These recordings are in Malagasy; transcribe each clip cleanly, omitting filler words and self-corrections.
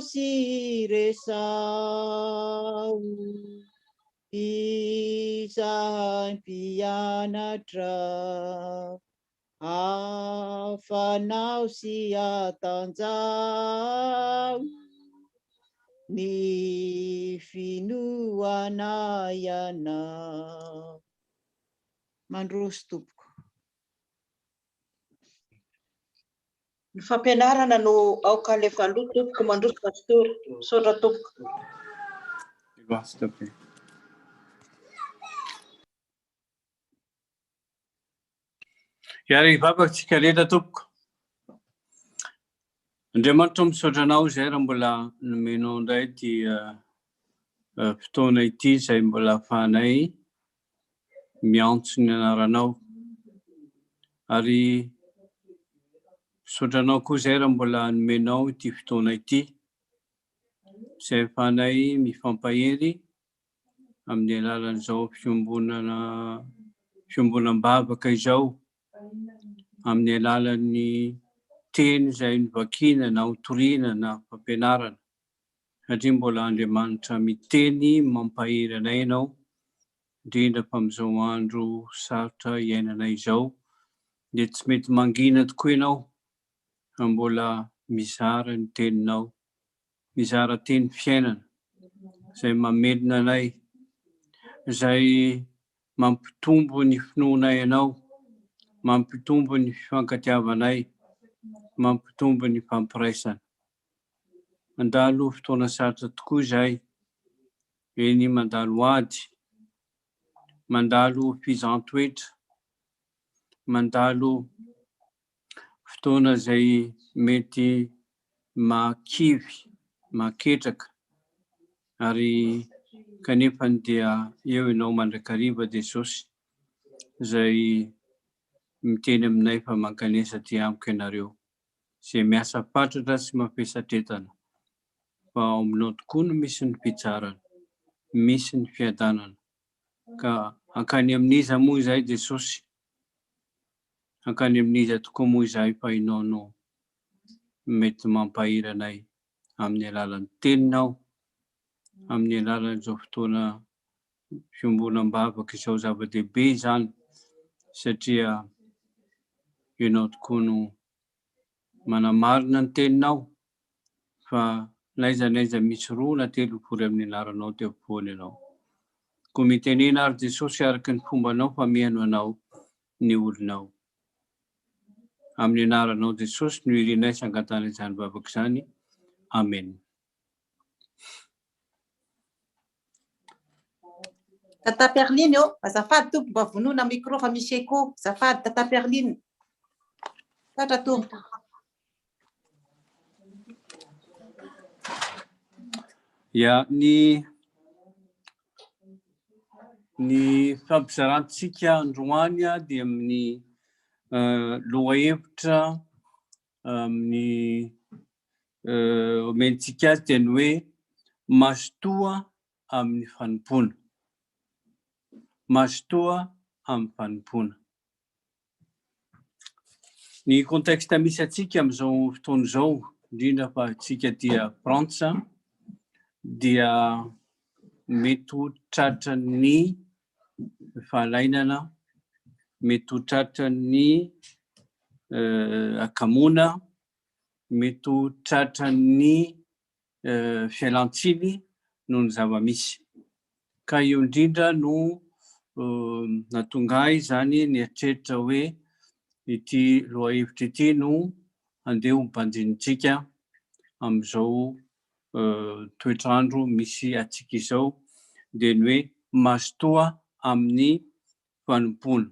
si resao isahan mpianatra afanao sy atanjao ny finoana ianao. Mandroso tompoko. Ny fampianarana no aoka alefandro tompoko mandroso pastora sodra tompoko. Yari vapatsika rehetra tompoko. Andriamanitra misotranao izay raha mbola nomenao indray ty fotoana ity izay mbola ahafahanay miantso ny anaranao. Ary misotranao koa izay raha mbola nomenao ity fotoana ity izay ahafahanay mifampahery amin'ny alalan'izao fiombonam-bavaka izao, amin'ny alalan'ny teny izay novakina na hotoriana na fampianarana. Satria mbola Andriamanitra miteny mampahery anay ianao, indrindra fa amin'izao andro sarotra iainanay izao, dia tsy mety mangina tokoa ianao fa mbola mizara ny teninao, mizara teny fiainana izay mamelona anay, izay mampitombo ny finoanay ianao, mampitombo ny fifankatiavanay, mampitombo ny fampiraisana. Mandalo fotoana sarotra tokoa izay, eny mandalo ady, mandalo fizaham-toetra, mandalo fotoana izay mety makivy, maketraka, ary kanefa dia eo ianao mandrakariva Jesosy izay miteny aminay fa mankanesa ty amiko ianareo, izay miasa fatratra sy mafesatretana, fa ao aminao tokoa no misy ny fitsarana, misy ny fiadanana. Ka hankany amin'iza moa izay Jesosy, hankany amin'iza tokoa moa izay fa ianao no mety mampahery anay amin'ny alalan'ny teninao, amin'ny alalan'izao fotoana fiombonam-bavaka izao zava-dehibe izany, satria ianao tokoa no manamarina ny teninao fa n'aiza n'aiza misy roa na telo mivory amin'ny anaranao teo ampovoany ianao. Koa mitenena ary Jesosy araka ny fombanao fa mihano anao ny olonao. Amin'ny anaranao Jesosy no irinay sangatana izany vavaka izany. Amen. Tata Perline azafady tompo mba vonona micro fa misy écho. Azafady Tata Perline. Tatra tompo. Ya, ny fampizarantsika androany dia amin'ny lohahevitra amin'ny omentsika azy dia ny hoe mazotoa amin'ny fanompoana. Mazotoa amin'ny fanompoana. Ny contexte misy atsika amin'izao fotoana izao, indrindra fa atsika dia Frantsa, dia mety ho tratra ny fahalainana, mety ho tratra ny akamoana, mety ho tratra ny fialantsiny noho ny zava-misy. Ka io indrindra no natonga izany ny eritreritra hoe ity lohahevitra ity no andeha ho mpanjinitsika amin'izao toetrandro misy atsika izao, dia ny hoe mazotoa amin'ny fanompoana.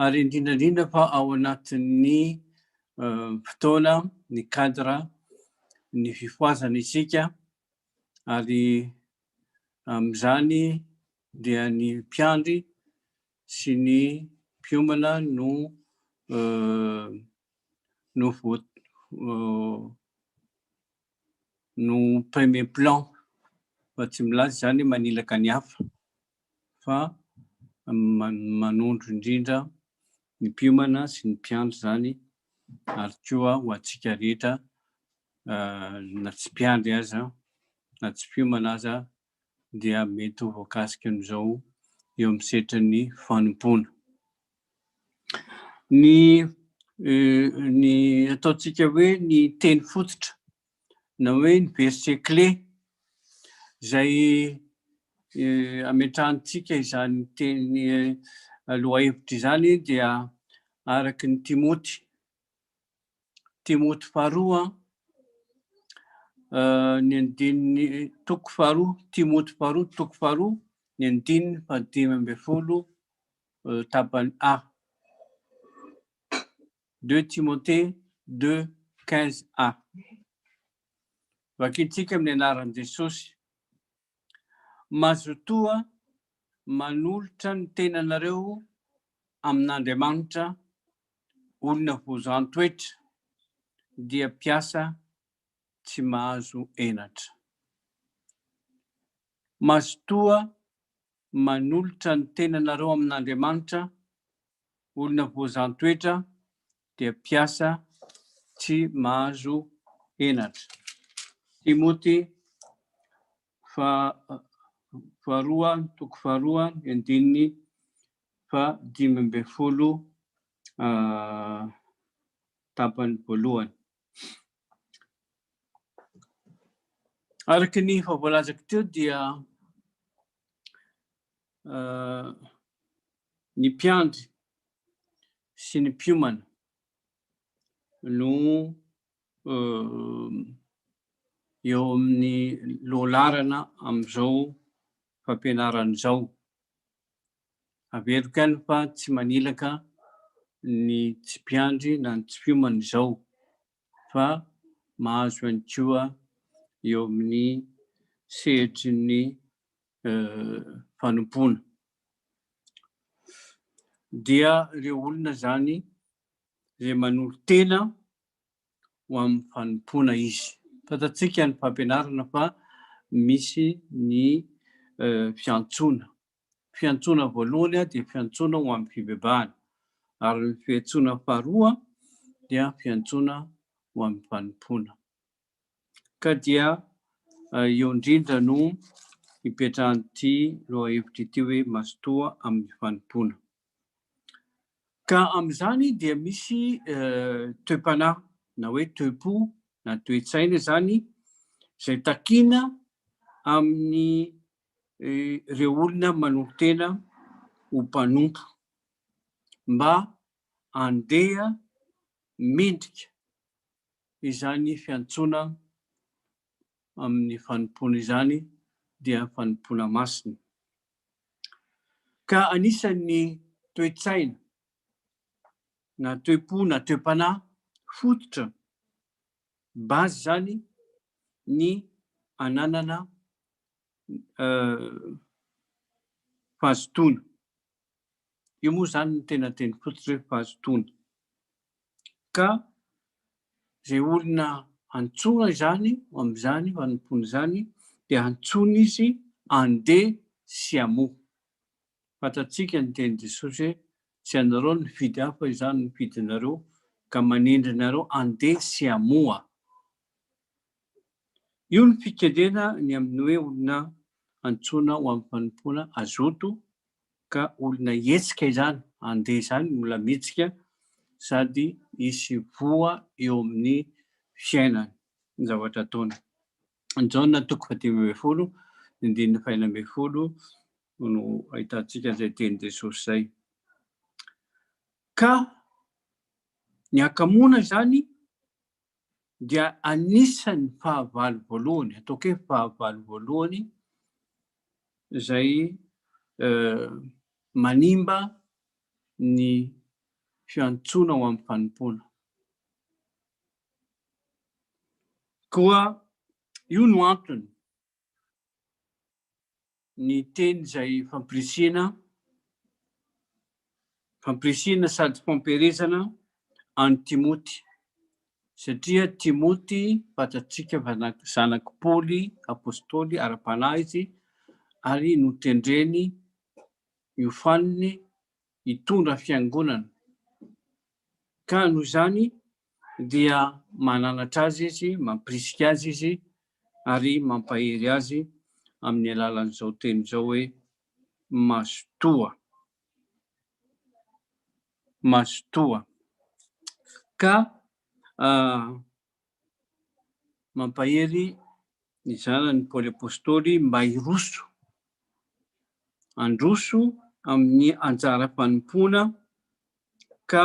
Ary indrindrandrindra fa ao anatin'ny fotoana, ny cadre, ny fifoazana isika, ary amin'izany dia ny mpiandry sy ny mpiomana no premier plan, fa tsy milaza izany manilaka ny hafa, fa manondro indrindra ny mpiomana sy ny mpiandry izany, ary koa ho antsika rehetra na tsy mpiandry aza na tsy mpiomana aza dia mety ho voakasika amin'izao eo amin'ny setra ny fanompona. Ny ataontsika hoe ny teny fototra na hoe ny verset clé izay ametrahantsika izany teny lohahevitra izany dia araky ny Timoty faharoa ny andininy toko faharoa, Timoty faharoa toko faharoa ny andininy 15 tapany A. 2 Timothée 2:15a. Vakitsika amin'ny anaran'i Jesosy. Mazotoa manolotra ny tenanareo amin'Andriamanitra, olona voazantoetra, dia mpiasa tsy mahazo enatra. Mazotoa manolotra ny tenanareo amin'Andriamanitra, olona voazantoetra, dia mpiasa tsy mahazo enatra. Timoty faharoa toko faharoa ny andininy 15 tapany voalohany. Araky ny favoalazako teo dia ny mpiandry sy ny mpiomana no eo amin'ny lohalarana amin'izao fampianarana izao. Averiko ihany fa tsy manilaka ny tsy mpiandry na ny tsy mpiomana izao, fa mahazo ihany koa eo amin'ny sehatry ny fanompona. Dia ireo olona zany izay manolo tena ho amin'ny fanompona izy. Fantatsika ny fampianarana fa misy ny fiantsoana voalohany dia fiantsoana ho amin'ny fivavahana, ary ny fiantsoana faharoa dia fiantsoana ho amin'ny fanompona. Ka dia eo indrindra no hipetrahan'ity lohahevitra ity hoe mazotoa amin'ny fanompona. Ka amin'izany dia misy toe-panahy na hoe toe-po na toe-tsaina zany izay takiana amin'ny ireo olona manolo tena ho mpanompo mba handeha mendrika izany fiantsoana amin'ny fanompona izany dia fanompona masina. Ka anisan'ny toe-tsaina na toe-po na toe-panahy fototra bazy zany ny ananana fahazotoana. Io moa zany ny tena teny fototra hoe fahazotoana. Ka izay olona antsoina izany amin'izany fanompona izany dia antsoina izy handeha sy hamoha. Fantatsika ny teny Jesosy hoe tsy anareo ny mifidy ahy fa izany no mifidy anareo, ka manindry anareo handeha sy hamoha. Io ny fikendrena ny amin'ny hoe olona antsoina ho amin'ny fanompona azoto, ka olona hetsika izany, handeha izany, olona mihetsika sady hisy voa eo amin'ny fiainany, ny zavatra ataony. Jaona 10:12 ny andininy 12 no ahitantsika izay teny Jesosy zay. Ka ny akamoana zany dia anisan'ny fahavalo voalohany, ataoko hoe fahavalo voalohany izay manimba ny fiantsoana ho amin'ny fanompona. Koa io no antony ny teny izay fampirisihana sady fampiarezana any Timoty, satria Timoty fantatsika zanaky Paoly apôstôly ara-panahy izy, ary notendreny iofaniny hitondra fiangonana. Ka noho izany dia mananatra azy izy, mampirisika azy izy ary mampahery azy amin'ny alalan'izao teny izao hoe mazotoa. Mazotoa. Ka mampahery ny zanany Paoly apôstôly mba hiroso, androso amin'ny anjara fanompoana, ka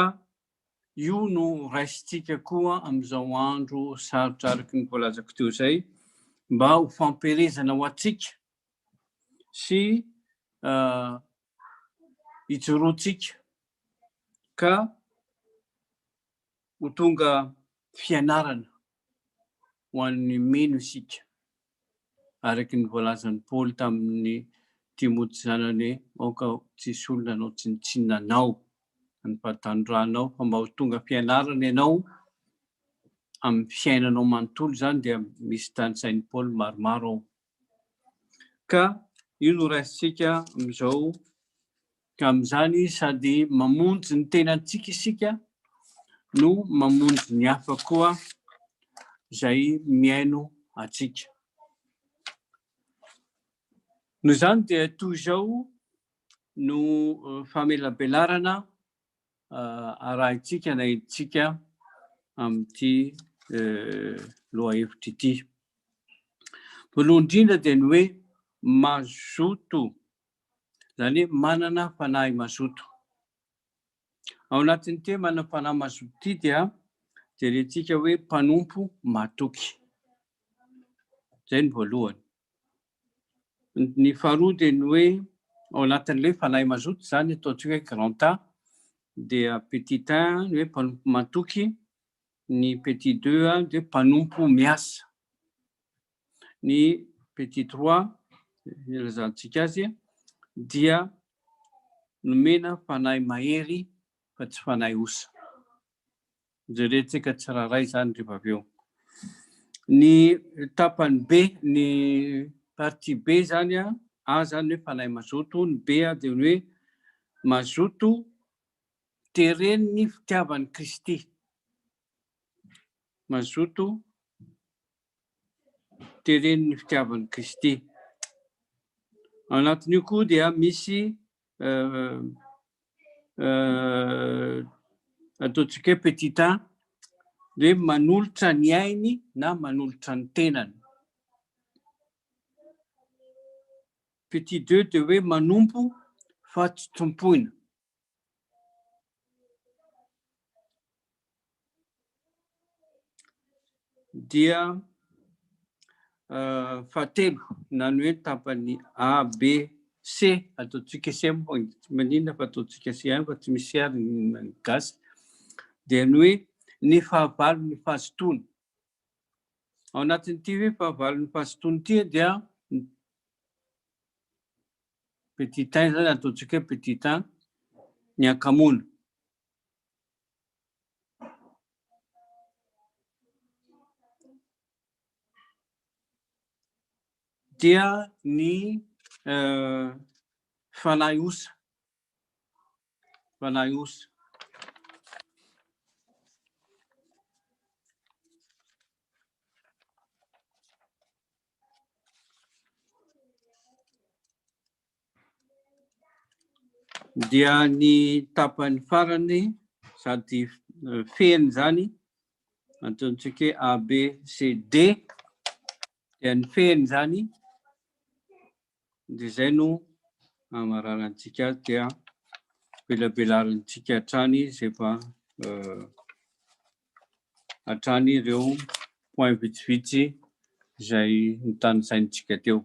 io no raisitsika koa amin'izao andro sarotra araky ny voalazako teo izay, mba ho fampiherezana ho atsika sy hijoroantsika, ka ho tonga fianarana ho an'ny meno isika, araky ny voalazan'ny Paoly tamin'ny Timoty zanany hoe aoka tsisy olona anao tsinotsinonanao ny fahatanoranao, fa mba ho tonga fianarana ianao amin'ny fiainanao manontolo zany dia misy tanysain'ny Paoly maromaro ao. Ka io no raisitsika amin'izao, ka amin'izany sady mamonjy ny tenantsika isika no mamonjy ny hafa koa izay miaino atsika. Noho izany dia toy izao no famelabelarana arahintsika na entintsika amin'ity lohahevitra ity. Voalohany indrindra dia ny hoe mazoto, izany hoe manana fanahy mazoto. Ao anatin'ity manana fanahy mazoto ity dia jerentsika hoe mpanompo matoky. Izay ny voalohany. Ny faharoa dia ny hoe ao anatin'ilay fanahy mazoto izany ataontsika hoe grand A, dia petit 1 ny hoe mpanompo matoky, ny petit 2 dia mpanompo miasa, ny petit 3 ilazantsika azy dia nomena fanahy mahery fa tsy fanahy osa. Jerentsika tsiraray izany rehefa avy eo. Ny tapany B, ny partie B zany A zany hoe fanahy mazoto, ny B dia ny hoe mazoto tereniny fitiavan'i Kristy. Mazoto tereniny fitiavan'i Kristy. Ao anatin'io koa dia misy ataontsika hoe petit 1 dia manolotra ny ainy na manolotra ny tenany. Petit 2 dia hoe manompo fa tsy tompoina. Dia fahatelo na ny hoe tapany A, B, C, ataontsika C maninona fa ataontsika C fa tsy misy ary ny gasy, dia ny hoe ny fahavalon'ny fahazotoana. Ao anatin'ity hoe fahavalon'ny fahazotoana ity dia petit 1 zany ataontsika hoe petit 1 ny akamoana. Dia ny fanahy osa. Fanahy osa. Dia ny tapany farany sady feny zany, ataontsika hoe A, B, C, D, dia ny feny zany, dia izay no amararantsika dia belabelarantsika hatrany izay efa hatrany ireo point vitsivitsy izay nitany saintsika teo.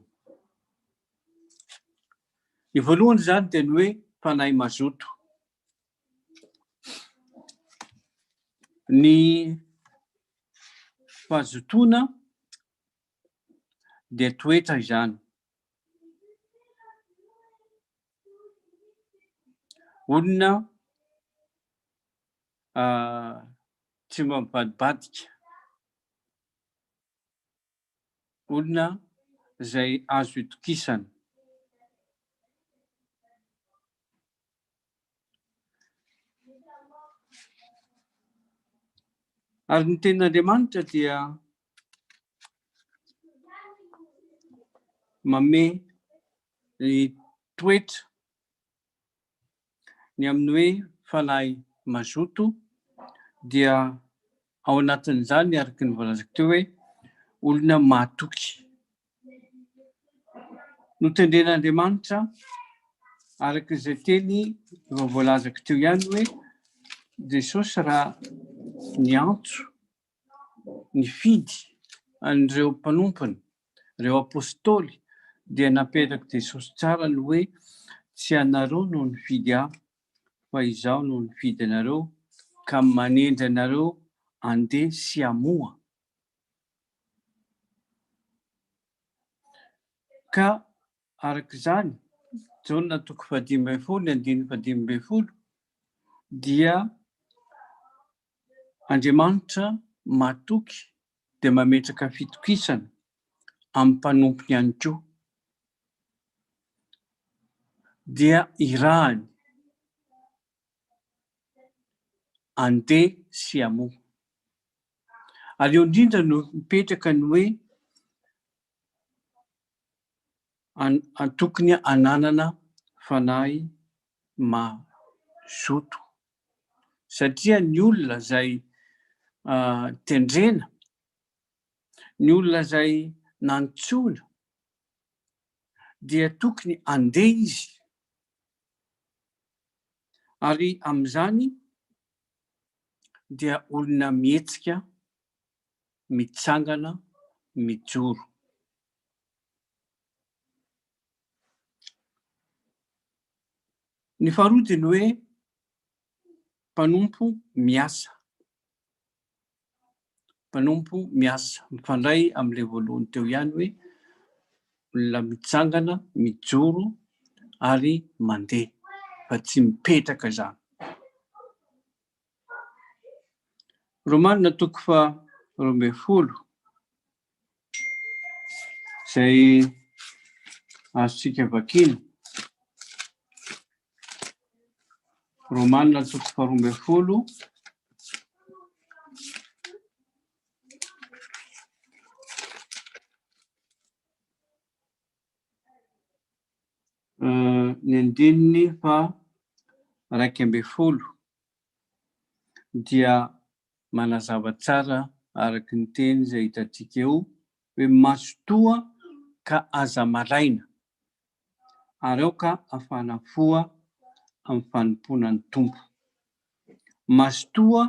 Ny voalohany zany dia ny hoe fanahy mazoto. Ny fahazotoana dia toetra izany. Olona tsy mampibadibadika. Olona izay azo itokisana. Ary ny tenin'Andriamanitra dia mame ny toetra ny amin'ny hoe fanahy mazoto dia ao anatin'izany araka ny voalazako teo hoe olona mahatoky. Notendren'Andriamanitra araka izay teny efa voalazako teo ihany hoe Jesosy raha ny antso ny fidy an'ireo mpanompony, ireo apôstôly dia napetraka Jesosy tsara ny hoe tsy anareo no ny fidy ahy fa izaho no ny fidy anareo ka manendry anareo andeha sy hamoa. Ka araka izany Jaona 5:15 dia Andriamanitra matoky dia mametraka fitokisana amin'ny mpanompony ihany koa dia irahany andeha sy hamoa. Ary eo indrindra no mipetraka ny hoe tokony ananana fanahy mazoto satria ny olona izay tendrena, ny olona izay nantsoina dia tokony andeha izy ary amin'izany dia olona mihetsika, mitsangana, mijoro. Ny faharoa dia ny hoe mpanompo miasa. Mpanompo miasa mifandray amin'ilay voalohany teo ihany hoe olona mitsangana, mijoro ary mandeha fa tsy mipetraka izany. Romanina 12 izay azontsika vakiana. Romanina 12 ny andininy 1:20 dia manazava tsara araka ny teny izay hitantsika eo hoe mazotoa ka aza maraina ary ao ka afanafoa amin'ny fanompoana ny tompo. Mazotoa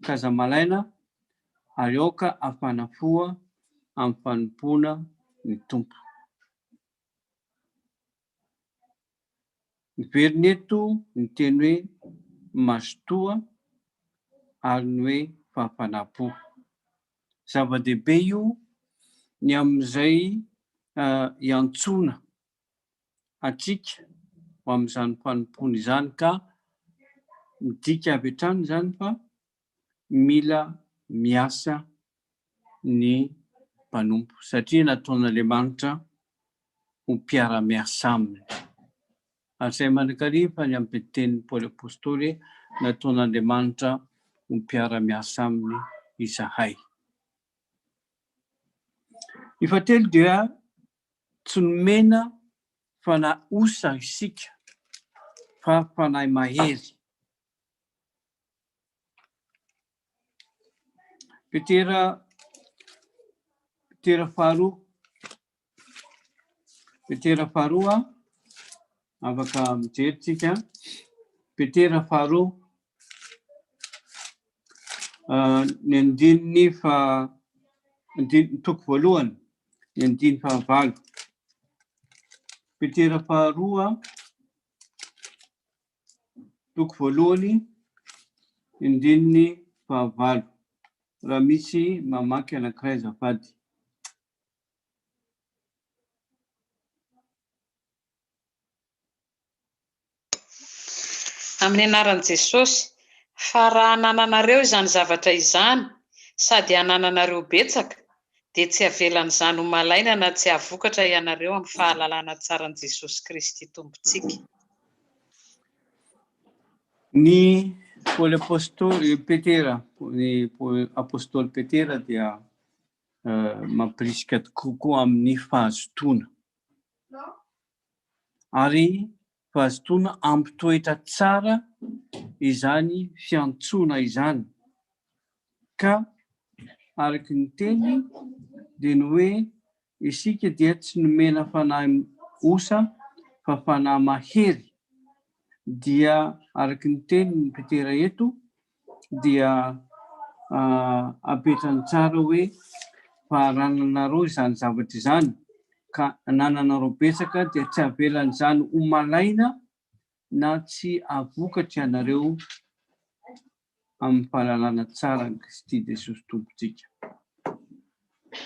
ka aza maraina ary ao ka afanafoa amin'ny fanompoana ny tompo. Miverina eto ny teny hoe mazotoa ary ny hoe fahafanam-po. Zava-dehibe io ny amin'izay iantsoana atsika ho amin'izany fanompoana izany ka midika avy hatrany izany fa mila miasa ny mpanompo satria nataon'Andriamanitra ho mpiara-miasa aminy. Ary izay mandrakariva ny amin'ny tenin'ny Paoly apôstôly nataon'Andriamanitra ho mpiara-miasa aminy izahay. Ny fahatelo dia tsy nomena fanahy osa isika fa fanahy mahery. Petera faharoa afaka mijery tsika. Petera faharoa ny andininy toko voalohany ny andiny fahavalo. Petera faharoa toko voalohany ny andininy fahavalo. Raha misy mamaky anankiray azafady. Amin'ny anaran'i Jesosy, fa raha hanananareo izany zavatra izany sady hanananareo betsaka dia tsy avelan'izany ho malaina na tsy havokatra ianareo amin'ny fahalalana tsaran'i Jesosy Kristy Tompontsika. Ny Paoly apôstôly Petera, ny apôstôly Petera dia mampirisika kokoa amin'ny fahazotoana. Ary fahazotoana ampitoetra tsara izany fiantsoana izany. Ka araky ny teny dia ny hoe isika dia tsy nomena fanahy osa fa fanahy mahery. Dia araky ny teny ny Petera eto dia apetrany tsara hoe faharananareo izany zavatra izany, ka nananareo betsaka dia tsy avelan'izany ho malaina na tsy avokatra ianareo amin'ny fahalalana tsara ny Kristy Jesosy tompontsika.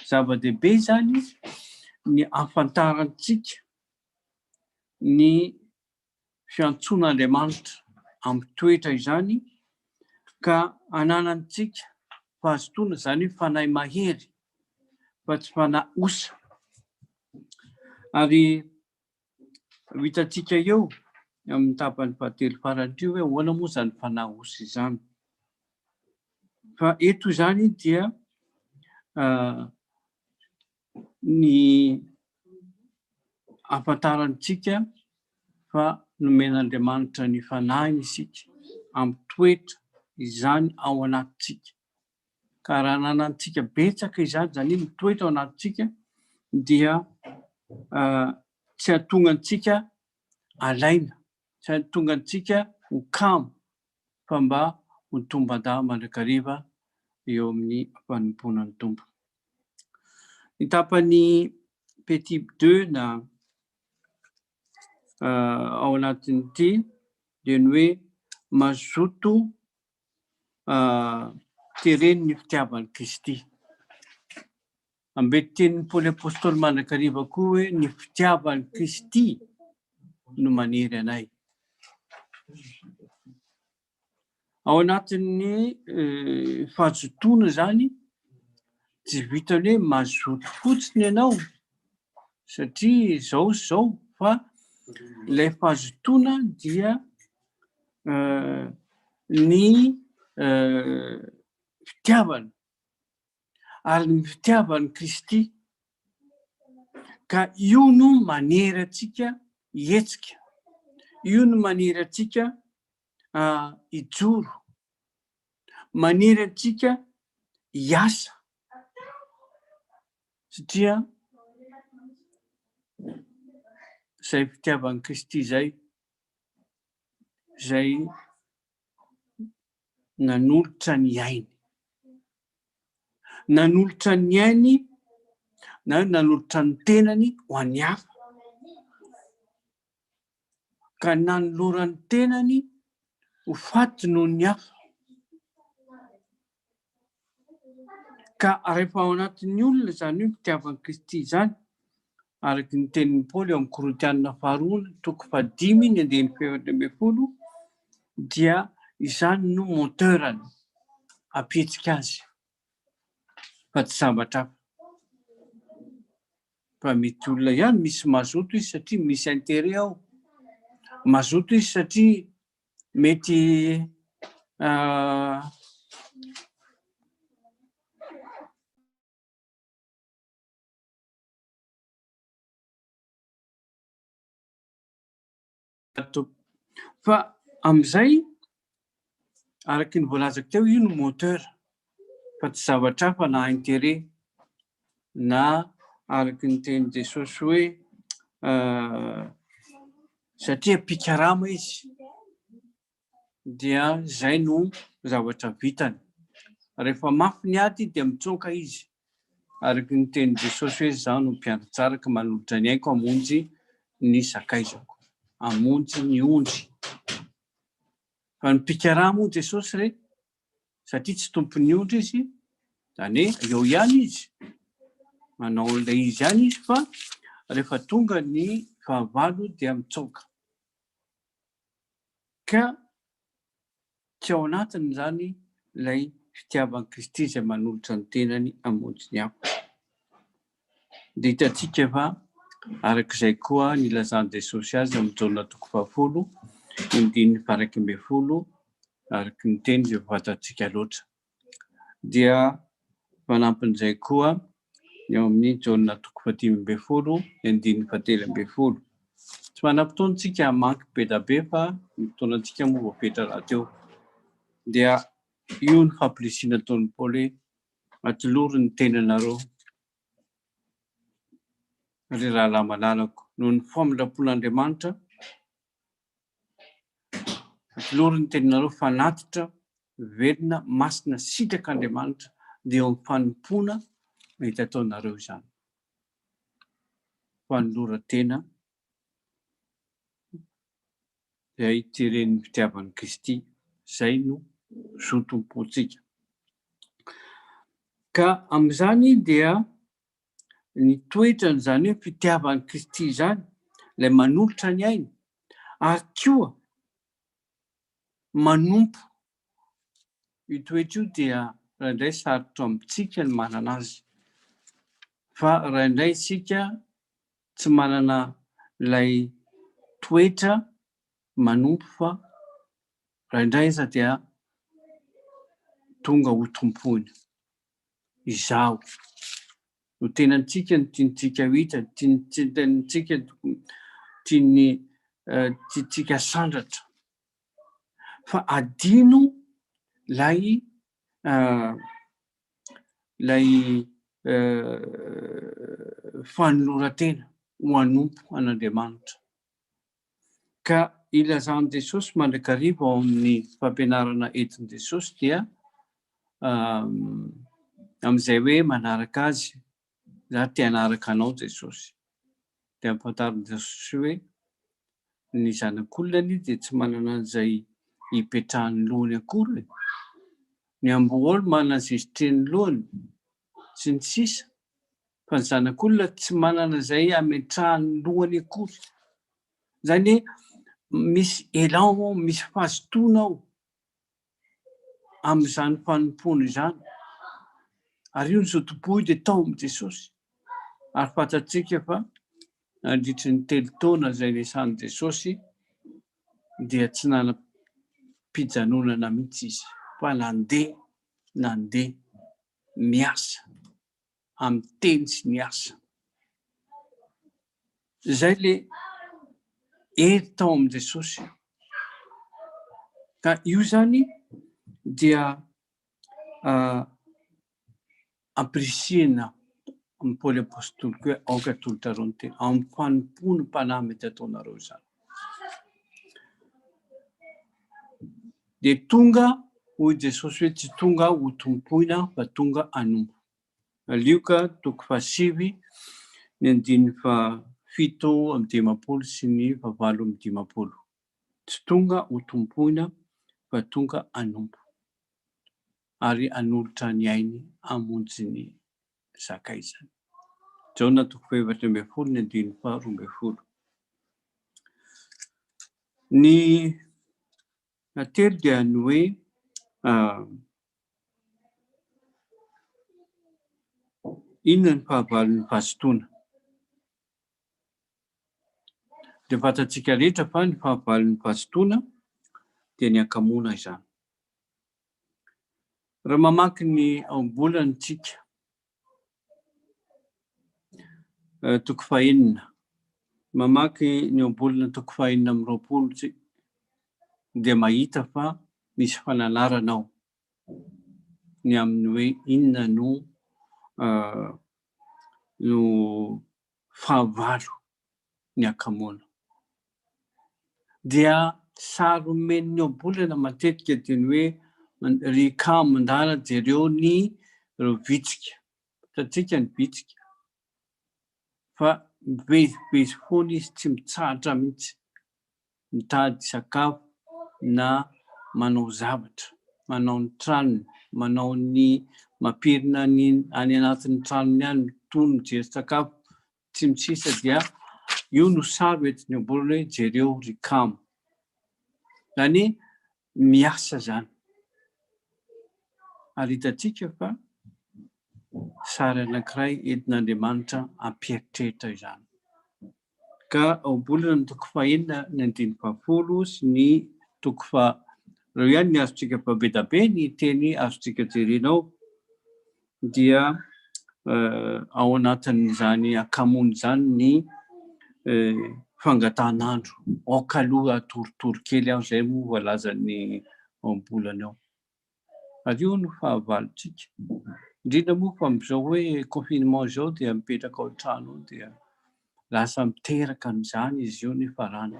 Zava-dehibe zany ny ahafantarantsika ny fiantsoan'Andriamanitra amin'ny toetra izany, ka ananantsika fahazotoana zany hoe fanahy mahery fa tsy fanahy osa. Ary hitantsika eo amin'ny tapany fahatelo faran'io hoe ahoana moa zany fanahy osa izany. Fa eto zany dia ny ahafantarantsika fa nomen'Andriamanitra ny fanahiny isika amin'ny toetra izany ao anatintsika. Ka raha nanantsika betsaka izany, zany hoe mitoetra ao anatintsika, dia tsy hahatonga antsika alaina, tsy hahatonga antsika ho kamo, fa mba ho tomban-dahy mandrakariva eo amin'ny fanompoanan'ny tompo. Ny tapany petit 2 na ao anatin'ity dia ny hoe mazoto tereny ny fitiavan'ny Kristy. Ambety tenin'ny Paoly apôstôly mandrakariva koa hoe ny fitiavan'ny Kristy no manery anay. Ao anatin'ny fahazotoana zany tsy vitany hoe mazoto fotsiny ianao satria zao sy zao, fa ilay fahazotoana dia ny fitiavana ary ny fitiavan'ny Kristy, ka io no manery atsika hetsika, io no manery atsika hijoro, manery atsika hiasa, satria izay fitiavan'ny Kristy zay nanolotra ny ainy, nanolotra ny ainy na nanolotra ny tenany ho an'ny hafa, ka nanolorany tenany ho faty noho ny hafa. Ka rehefa ao anatin'ny olona zany hoe fitiavan'ny Kristy zany, araky ny tenin'ny Paoly amin'ny Korintianina faharoa toko 5:11-12, dia izany no moteurany apetsika azy, fa tsy zavatra hafa. Fa mety olona ihany misy mazoto izy satria misy intérêt ao, mazoto izy satria mety fa amin'izay araky ny voalazako teo, io no moteur, fa tsy zavatra hafa na intérêt, na araky ny teny Jesosy hoe satria pikarama izy, dia zay no zavatra vitany. Rehefa mafy ny ady dia mitsoka izy, araky ny teny Jesosy hoe zaho no mpiara-tsara ka manolotra ny aiko hamonjy ny sakaizako, hamonjy ny ondry. Fa ny pikarama moa Jesosy re, satria tsy tompon'ny ondry izy, zany hoe eo ihany izy, manao ilay izy ihany izy, fa rehefa tonga ny fahavalo dia mitsoka. Ka tsy ao anatiny zany ilay fitiavan'ny Kristy izay manolotra ny tenany hamonjy ny hafa. Dia hitantsika fa arak'izay koa nilazany Jesosy azy amin'ny Jaona toko 10:1-12, ary ny teny dia fantatsika loatra. Dia fanampin'izay koa ny ao amin'ny Jaona 5:20, 7:20. Tsy manam-potoantsika hamanky be da be fa ny fotoanantsika moa voafetra rahateo. Dia io ny fampirisina ataon'ny Paoly hoe atolory ny tenanareo ry rahalahy malalako noho ny famindrapon'Andriamanitra. Atolory ny tenanareo fanatitra, velona, masina, sitrak'Andriamanitra dia eo amin'ny fanompoana mety ataonareo izany. Fanoloran-tena izay itiren'ny fitiavan'ny Kristy, izay no zotom-potsika. Ka amin'izany dia ny toetrany izany hoe fitiavan'ny Kristy izany, ilay manolotra ny aina, ary koa manompo io toetra io dia raindray sarotra amintsika ny manana azy. Fa raindray isika tsy manana ilay toetra manompo, fa raindray iza dia tonga ho tompoina. Izaho no tenantsika ny tiantsika hita, tenantsika tiantsika sandratra. Fa adino lay fanoloran-tena ho anompo an'Andriamanitra. Ka ilazan'i Jesosy mandrakariva ao amin'ny fampianarana entin' Jesosy dia amin'izay hoe manaraka azy, za te hanaraka anao Jesosy. Dia ampahafantarin'i Jesosy hoe ny zanak'olona dia tsy manana an'izay hipetrahany lohany akory. Ny amboholo manana zizitreny lohany sy ny sisa, fa ny zanak'olona tsy manana izay hametrahany lohany akory. Izany hoe misy elan ao, misy fahazotoana ao amin'izany fanompoana izany. Ary io ny zotom-po io dia tao amin'i Jesosy. Ary fantatsika fa nandritry ny 3 taona izay niasan'i Jesosy dia tsy nanam-pijanonana mihitsy izy, fa nandeha miasa amin'ny teny sy ny asa. Izay le hery tao amin'i Jesosy. Ka io zany dia ampirisihana amin'ny Paoly apôstôly hoe aoka tolotra reo ny tena amin'ny fanompoana mpanahy mety ataonareo izany. Dia tonga hoy Jesosy hoe tsy tonga ho tompoina fa tonga hanompo. Lioka 7:7-10 sy ny 8:10. Tsy tonga ho tompoina fa tonga hanompo ary hanolotra ny ainy hamonjy ny zakaizany. Jaona 2:12. Ny natelo dia ny hoe inona ny fahavalon'ny vazotoana. Dia fantatsika rehetra fa ny fahavalon'ny vazotoana dia ny akamoana izany. Raha mamaky ny aombolana tsika 9, mamaky ny aombolana 9:20 dia mahita fa misy fananarana ao ny amin'ny hoe inona no fahavalo ny akamoana. Dia saromen'ny aombolana matetika dia ny hoe ry kamondala jereo ny vitsika. Tatsika ny vitsika. Fa bezy foana izy tsy mitsahatra mihitsy mitady sakafo na manao zavatra, manao ny tranony, manao ny mampirina ny any anatin'ny tranony any, mitony mijery sakafo, tsy misisa. Dia io no saro entin'ny aombolana hoe jereo ry kamo. Izany miasa zany. Ary hitatsika fa sary anankiray entin'Andriamanitra ampieritreritra izany. Ka aombolana 9:10 sy ny 10 Reo ihany ny azontsika be ny teny azontsika jerenao dia ao anatin'izany akamony zany ny fangatanandro okaloha atoritory kely aho zay moa voalaza ny ambolana ao. Ary io no fahavalontsika. Indrindra moa fa amin'izao hoe confinement zao dia mipetraka ao an-trano ao dia lasa miteraka an'izany izy io nefa rano.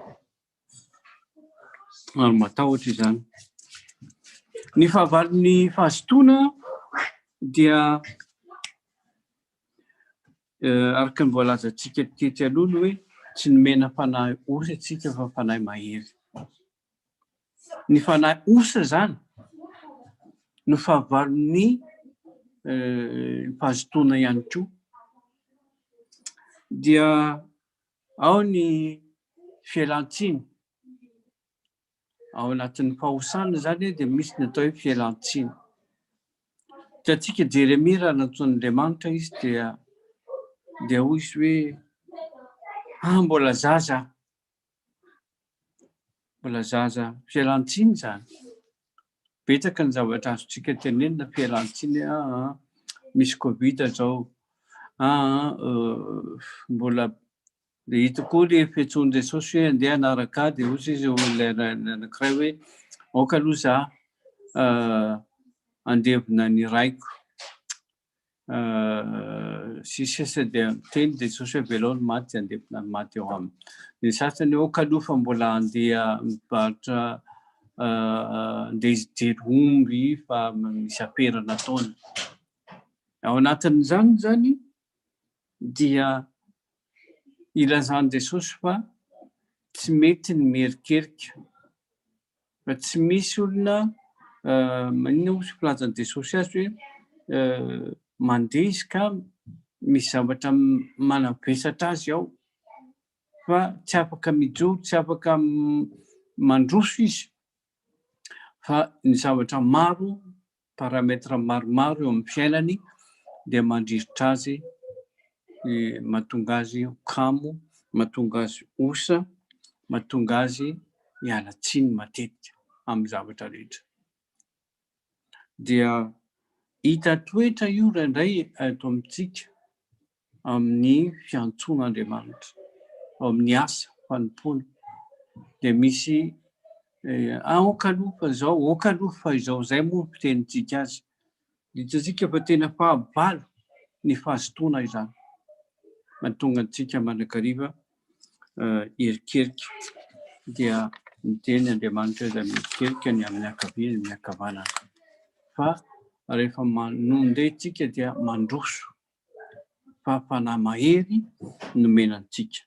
Ary matahotra izany. Ny fahavalon'ny fahazotoana dia araka ny voalazantsika tety aloha hoe tsy nomena fanahy osa tsika fa fanahy mahery. Ny fanahy osa zany no fahavalon'ny fahazotoana ihany koa. Dia ao ny fialan-tsiny. Ao anatin'ny fahosana zany dia misy ny atao hoe fialan-tsiny. Hitantsika Jeremia raha nataon'Andriamanitra izy dia hoy izy hoe mbola zaza. Mbola zaza, fialan-tsiny zany. Betsaka ny zavatra azontsika tenenina fialan-tsiny misy Covid zao. Mbola dia hita koa le fiantsoan'i Jesosy hoe andeha hanaraka dia hoy izy anankiray hoe aoka aloha za andevina ny raiko. Sisa dia teny Jesosy hoe velao ny maty andevina ny maty ao aminy. Ny sasany aoka aloha fa mbola andeha mivarotra andeha hijery omby fa misy aperana taona. Ao anatin'izany zany dia ilazany Jesosy fa tsy mety ny merikerika. Fa tsy misy olona maninona moa filazan'i Jesosy azy hoe mandeha izy ka misy zavatra manavesatra azy ao fa tsy afaka mijoro, tsy afaka mandroso izy fa ny zavatra maro, parametra maromaro eo amin'ny fiainany dia mandrivotra azy, mahatonga azy kamo, mahatonga azy osa, mahatonga azy hiala-tsiny matetika amin'ny zavatra rehetra. Dia hita toetra io indraindray eto amintsika amin'ny fiantsoan'Andriamanitra, amin'ny asa fanompoana. Dia misy aoka aloha fa zao, aoka aloha fa izao, zay moa fitenintsika azy. Hitantsika fa tena fahavalo ny fahazotoana izany. Mahatonga antsika mandrakariva erikerika dia miteny Andriamanitra hoe merikerika ny amin'ny ankavia, ny ankavanana. Fa rehefa mandeha tsika dia mandroso fa fanahy mahery nomenantsika.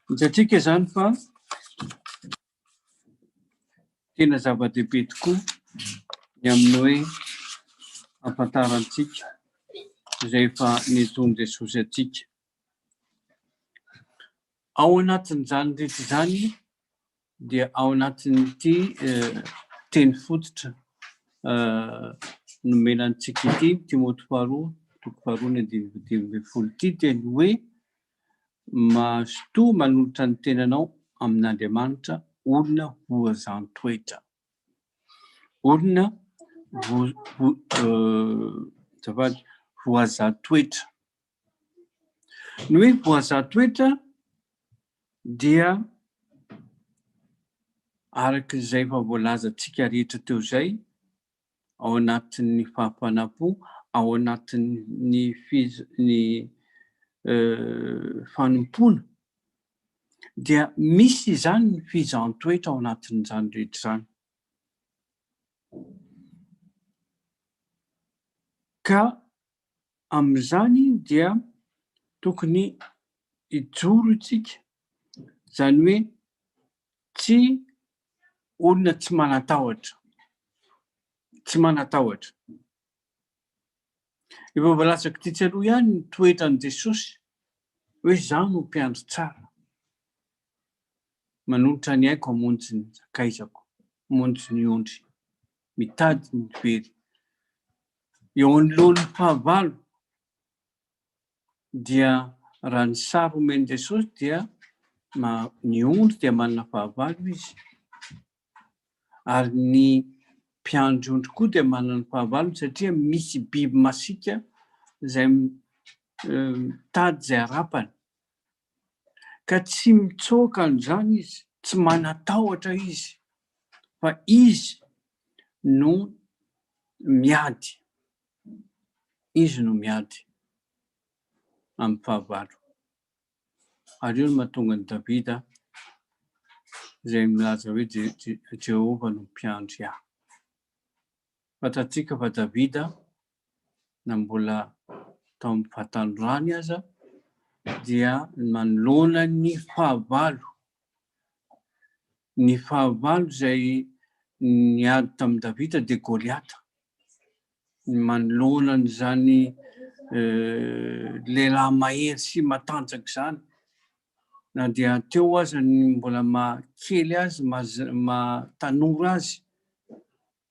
Hitantsika zany fa tena zava-dehibe tokoa ny amin'ny hoe ahafantarantsika izay efa nitony Jesosy atsika. Ao anatin'izany rehetra izany dia ao anatin'ity teny fototra nomenantsika ity, Timoty faharoa, toko faharoa ny 5:10 ity teny hoe mazotoa manolotra ny tenanao amin'Andriamanitra olona voazan-toetra. Olona voazan-toetra. Ny hoe voazan-toetra dia araka izay efa voalazantsika rehetra teo izay, ao anatin'ny fahafanampo, ao anatin'ny fanompoana, dia misy izany ny fizahant-toetra ao anatin'izany rehetra izany. Ka amin'izany dia tokony hijoro isika, izany hoe tsy olona tsy manatahotra. Tsy manatahotra. Efa voalazako tetsy aloha ihany ny toetran'i Jesosy hoe izaho no mpiandry tsara. Manolotra ny aiko hamonjy ny zakaizako, hamonjy ny ondry, mitady ny very. Eo anoloan'ny fahavalo dia raha ny sary omeny Jesosy dia ny ondry dia manana fahavalo izy, ary ny mpiandry ondry koa dia manana fahavalo satria misy biby masika izay tady izay harapany, ka tsy mitsoaka an'izany izy, tsy manatahotra izy, fa izy no miady, izy no miady amin'ny fahavalo. Ary io no mahatonga ny Davida izay milaza hoe Jehovah no mpiandry ahy. Fantatsika fa Davida na mbola tao amin'ny fahatandroany aza dia manoloana ny fahavalo. Ny fahavalo izay niady tamin'ny Davida dia Goliata. Manoloana an'izany lehilahy mahery sy matanjaka izany. Na dia teo aza ny mbola makely azy, tanora azy,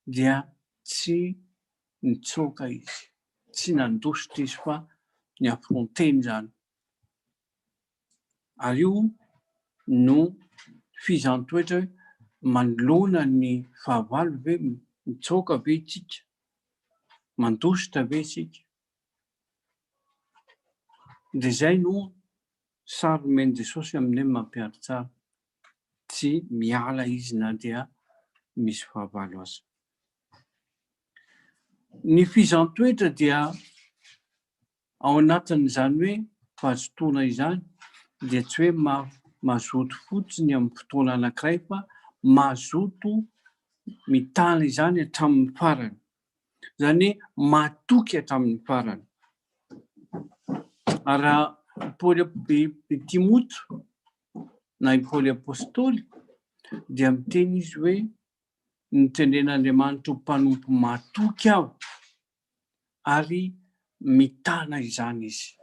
dia tsy nitsoaka izy, tsy nandositra izy fa ny affronteny izany. Ary io no fizan-toetra hoe manoloana ny fahavalo ve mitsoaka ve isika, mandositra ve isika. Dia izay no sary omeny Jesosy aminay mampiary tsara, tsy miala izy na dia misy fahavalo aza. Ny fizan-toetra dia ao anatin'izany hoe fahazotoana izany dia tsy hoe mazoto fotsiny amin'ny fotoana anankiray, fa mazoto mitana izany hatramin'ny farany, izany hoe matoky hatramin'ny farany. Raha Timoty na Paoly apôstôly dia miteny izy hoe nitendren'Andriamanitra ho mpanompo matoky aho, ary mitana izany izy,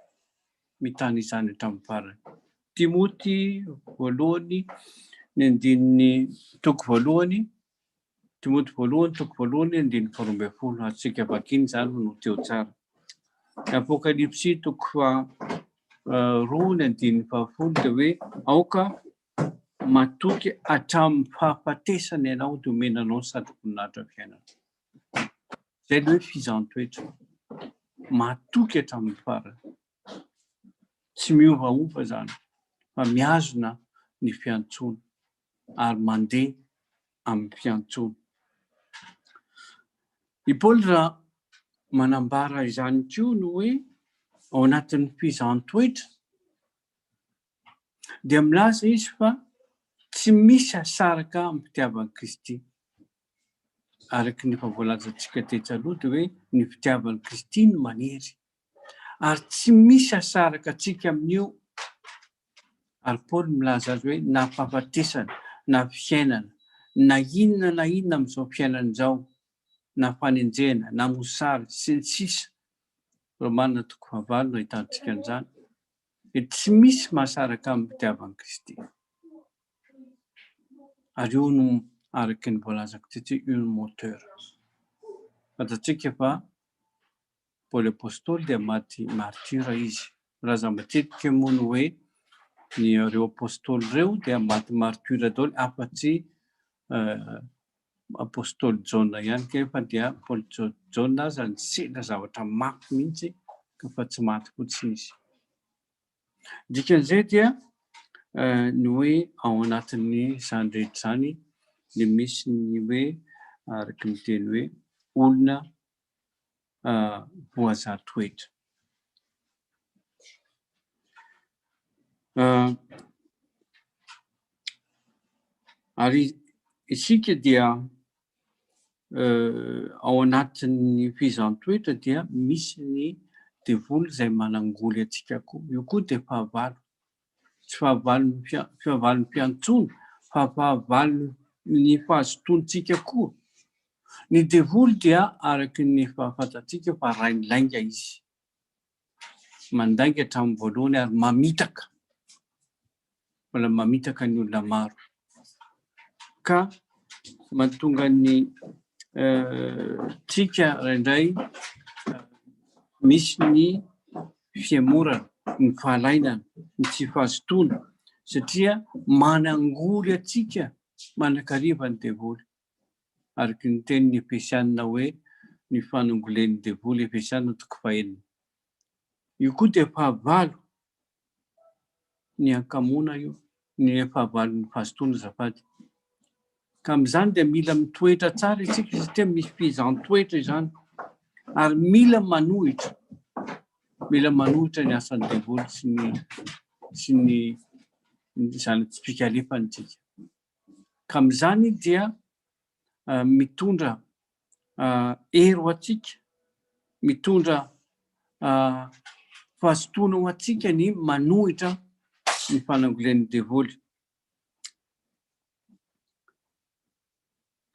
mitana izany hatramin'ny farany. Timoty voalohany ny andininy toko voalohany, Timoty voalohany toko voalohany andininy 12, atsika vakiny izany no teo tsara. Apokalipsy toko 2 ny andininy 10 dia hoe aoka matoky hatramin'ny fahafatesana ianao dia omenanao ny satroboninahitra fiainana. Izay ilay hoe fizan-toetra, matoky hatramin'ny farany, tsy miovaova izany, fa miazona ny fiantsoana ary mandeha amin'ny fiantsoana. I Paoly raha manambara izany koa no hoe ao anatin'ny fizan-toetra dia milaza izy fa tsy misy asaraka amin'ny fitiavan'i Kristy. Araka ny efa voalazantsika tetsaloha dia hoe ny fitiavan'i Kristy no manery, ary tsy misy asaraka antsika amin'io. Ary Paoly milaza azy hoe na fahafatesana, na fiainana, na inona amin'izao fiainana izao, na fanenjena, na mosary sy ny sisa. Romanina toko 9 no ahitantsika an'izany. Tsy misy mahasaraka amin'ny fitiavan'i Kristy. Ary io no araka ny voalazako teto io no moteur. Fantatsika fa Paoly apôstôly dia maty martyra izy. Raza matetika moa no hoe ny ireo apôstôly ireo dia maty martyra daholo, afa-tsy apôstôly Jaona ihany fa dia Paoly Jaona aza nisendra zavatra mafy mihitsy fa tsy maty fotsiny izy. Dikan'izay dia ny hoe ao anatin'ny izany rehetra izany dia misy ny hoe araka ny teny hoe olona voaza-toetra. Ary isika dia ao anatin'ny fizan-toetra dia misy ny devoly izay manangoly antsika koa. Io koa dia fahavalo. Tsy fahavalon'ny fiantsoana, fa fahavalon'ny fahazotoantsika koa. Ny devoly dia araka ny fahafantatsika fa rain'lainga izy. Mandainga hatramin'ny voalohany ary mamitaka. Mbola mamitaka ny olona maro. Ka mahatonga ny tsika indray misy ny fiemorana. ny fahalainana, ny tsy fahazotoana, satria manangory atsika manakariva ny devoly. Araky ny teny ny Efesianina hoe ny fanongolen'ny devoly, Efesianina 4:1. Io koa dia fahavalo ny ankamona io, ny fahavalo ny fahazotoana zafady. Ka amin'izany dia mila mitoetra tsara isika satria misy fizan-toetra izany, ary mila manohitra ny asan'ny devoly sy ny zana-tsipikalefany. Ka amin'izany dia mitondra hery ho atsika, mitondra fahazotoana ho atsika ny manohitra ny fanangolen'ny devoly.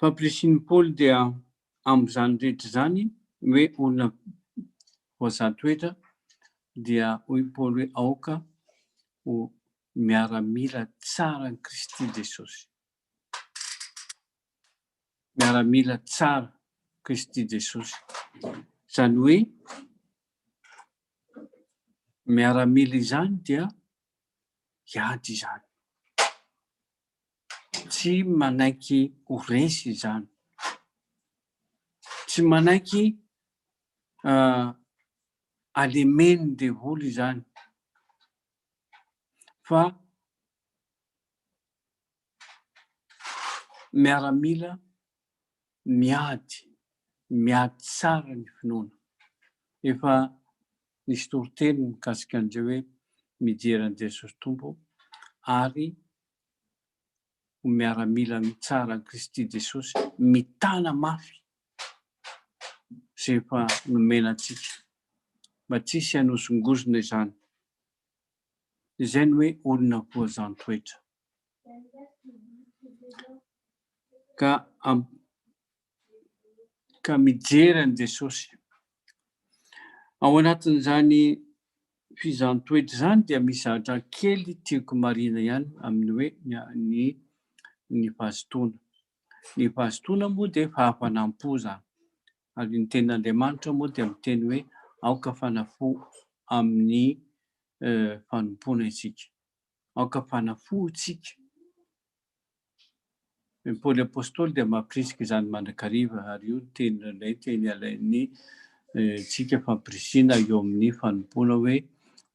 Fampirisian'i Paoly dia amin'izany rehetra zany hoe olona voazahatoetra dia hoy Paoly hoe aoka ho miaramila tsara ny Kristy Jesosy. Miaramila tsara Kristy Jesosy. Zany hoe miaramila izany dia hiady izany. Tsy manaiky ho resy izany. Tsy manaiky alemeny devoly izany. Fa miaramila miady tsara ny finoana. Efa nisy toriteny mikasika an'izay hoe mijery an'i Jesosy Tompo ary ho miaramila tsara ny Kristy Jesosy, mitana mafy izay efa nomena antsika, mba tsisy hanosongozona izany. Izay ny hoe olona voazahatoetra. Ka mijery an'i Jesosy. Ao anatin'izany fizahatoetra izany dia misy zavatra kely tiako marina ihany amin'ny hoe ny fahazotoana. Ny fahazotoana moa dia fahafanam-po zany. Ary ny tenin'Andriamanitra moa dia miteny hoe aoka fanafo amin'ny fanompoana isika. Aoka fanafo isika. Ny Paoly apôstôly dia mampirisika izany mandrakariva, ary io teny alainy tsika fampirisiana eo amin'ny fanompoana hoe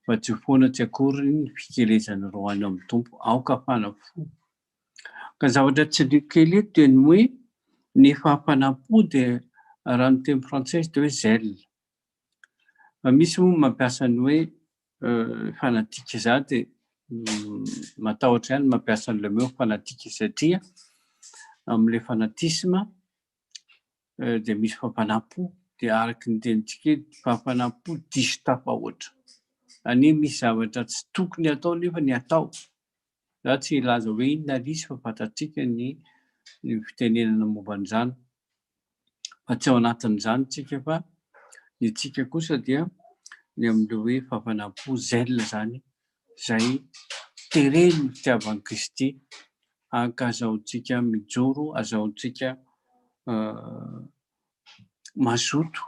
fa tsy foana tsy akory ny fikelezana rohany amin'ny tompo, aoka fanafo. Ka zavatra tsy kely eto dia ny hoe ny fahafanam-po dia raha ny teny frantsay dia hoe zèle. Misy moa mampiasa ny hoe fanatika zany dia matahotra ihany mampiasa an'ilay hoe fanatika satria amin'ilay fanatisma dia misy fahafanam-po, dia araky ny tenintsika fahafanam-po diso tafahoatra. Any misy zavatra tsy tokony atao nefa ny atao. Za tsy ilaza hoe inona risy fa fantatsika ny fitenenana momba an'izany. Fa tsy ao anatin'izany tsika fa ny tsika kosa dia ny amin'ilay hoe fahafanam-po zèle zany, izay tereny ny fitiavan'i Kristy, azahoantsika mijoro, azahoantsika mazoto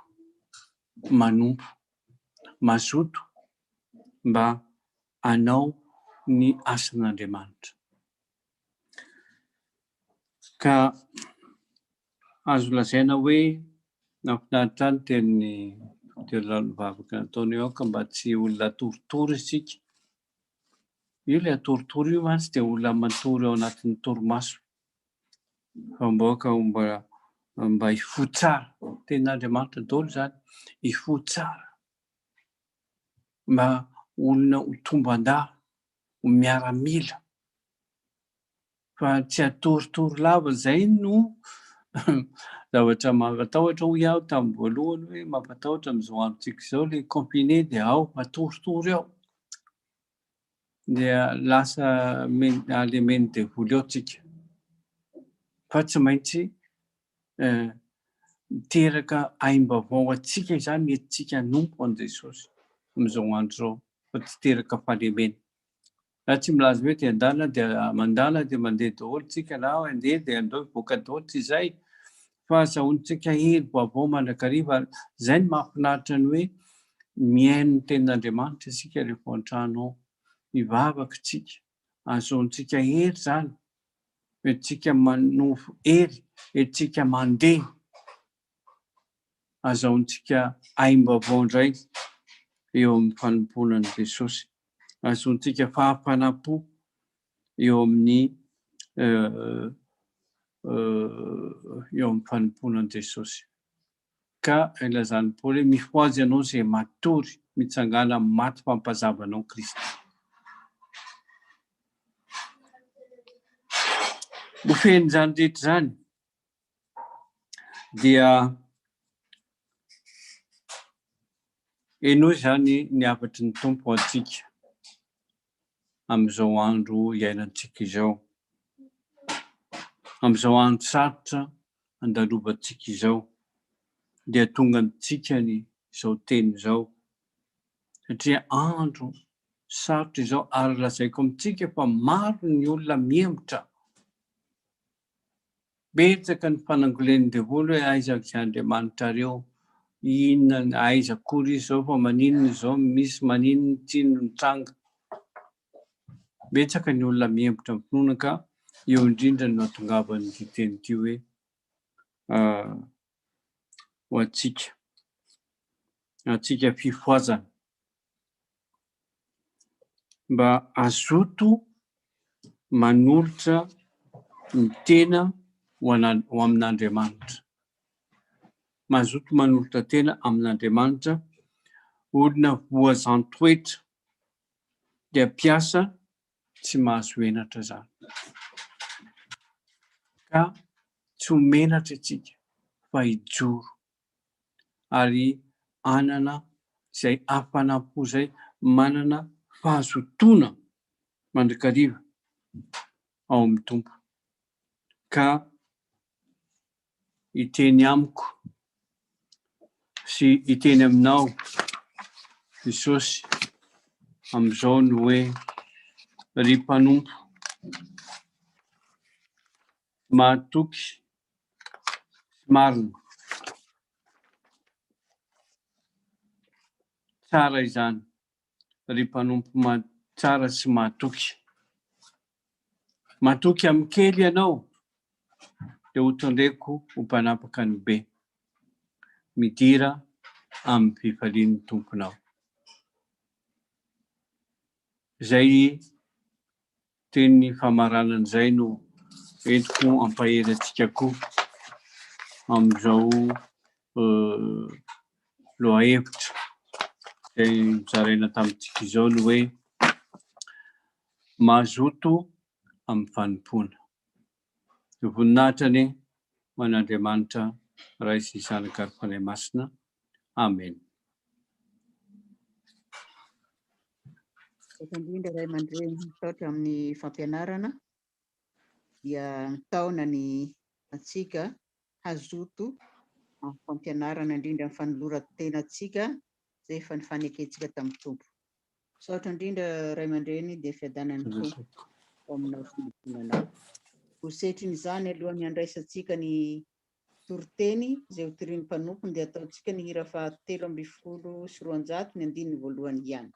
manompo, mazoto mba hanao ny asan'Andriamanitra. Ka azo lazaina hoe nafinaritra ny teny mivavaka nataony aoka mba tsy olona toritory isika. Io ilay atoritory io mantsy dia olona matory ao anatin'ny torimaso. Fa mba hifoha tsara, tenin'Andriamanitra daholo izany, hifoha tsara. Mba olona ho tomban-dahy, ho miaramila. Fa tsy atoritory lava, izay no zavatra mampatahotra hoy aho tamin'ny voalohany hoe mampatahotra amin'izao androntsika izao ilay confiné dia ao atoritory ao. Dia lasa alemeny devoly ao tsika. Fa tsy maintsy miteraka aim-bavao atsika izany entintsika hanompo an'i Jesosy amin'izao andro izao, fa tsy teraka fahalemena. Raha tsy milaza hoe dia andalina dia mandala dia mandeha daholo tsika, na andeha dia andao hivoaka daholo, tsy izay. Fa azahoantsika hery vaovao mandrakariva. Izay ny mahafinaritra ny hoe miaino ny tenin'Andriamanitra isika rehefa an-trano mivavaka tsika, azoantsika hery zany, entsika manofo hery, entsika mandeha, azahoantsika aim-baovao indray eo amin'ny fanompoanan'i Jesosy, azahoantsika fahafanam-po eo amin'ny fanompoanan'i Jesosy. Ka ilazany Paoly hoe mifoazy ianao izay matory mitsangana amin'ny maty fampazavanao Kristy. Bofeny zany rehetra zany dia enoy zany ny afatry ny tompo antsika amin'izao andro iainantsika izao, amin'izao andro sarotra andalovantsika izao, dia tonga antsika ny izao teny izao, satria andro sarotra izao ary lazaiko amintsika fa maro ny olona mihemotra. Betsaka ny fanangolen'ny devoly hoe aizako izay Andriamanitrareo, inona aiza kory izy zao fa maninona izao misy maninona tsino nitsanga. Betsaka ny olona mihemotra amin'ny finoana ka eo indrindra no atongavany ity teny ity hoe ho atsika fifoazana mba azoto manolotra ny tena ho amin'Andriamanitra. Mazoto manolotra tena amin'Andriamanitra, olona voazantoetra dia piasa tsy mahazo henatra zany. Ka tsy homenatra itsika fa hijoro ary anana izay hafanam-po izay, manana fahazotona mandrakariva ao amin'ny tompo. Ka hiteny amiko sy hiteny aminao Jesosy amin'izao no hoe ry mpanompo, mahatoky sy marina. Tsara izany, ry mpanompo tsara sy mahatoky. Mahatoky amin'ny kely ianao dia ho tondreko ho mpanapaka ny be. Midira amin'ny fifalian'ny tomponao. Izay teny famaranana izay no entiko ampahery antsika koa amin'izao lohahevitra izay nozaraina tamintsika izao no hoe mazoto amin'ny fanompoana. Ny voninahitrany ho an'Andriamanitra Ray sy Zanaka ary Fanahy Masina. Amen. Indrindra Ray aman-dreny mitaotra amin'ny fampianarana dia mitaona ny atsika hazoto amin'ny fampianarana indrindra amin'ny fanoloran-tena atsika izay efa nifaneketsika tamin'ny tompo. Misaotra indrindra Ray aman-dreny dia fiadanan'ny tompo aminao sy ny mponanao. Hosetriny izany alohan'ny handraisantsika ny toriteny izay ho torian'ny mpanompony dia ataontsika ny hira fahatelo ambin'ny folo sy roanjato ny andininy voalohany ihany.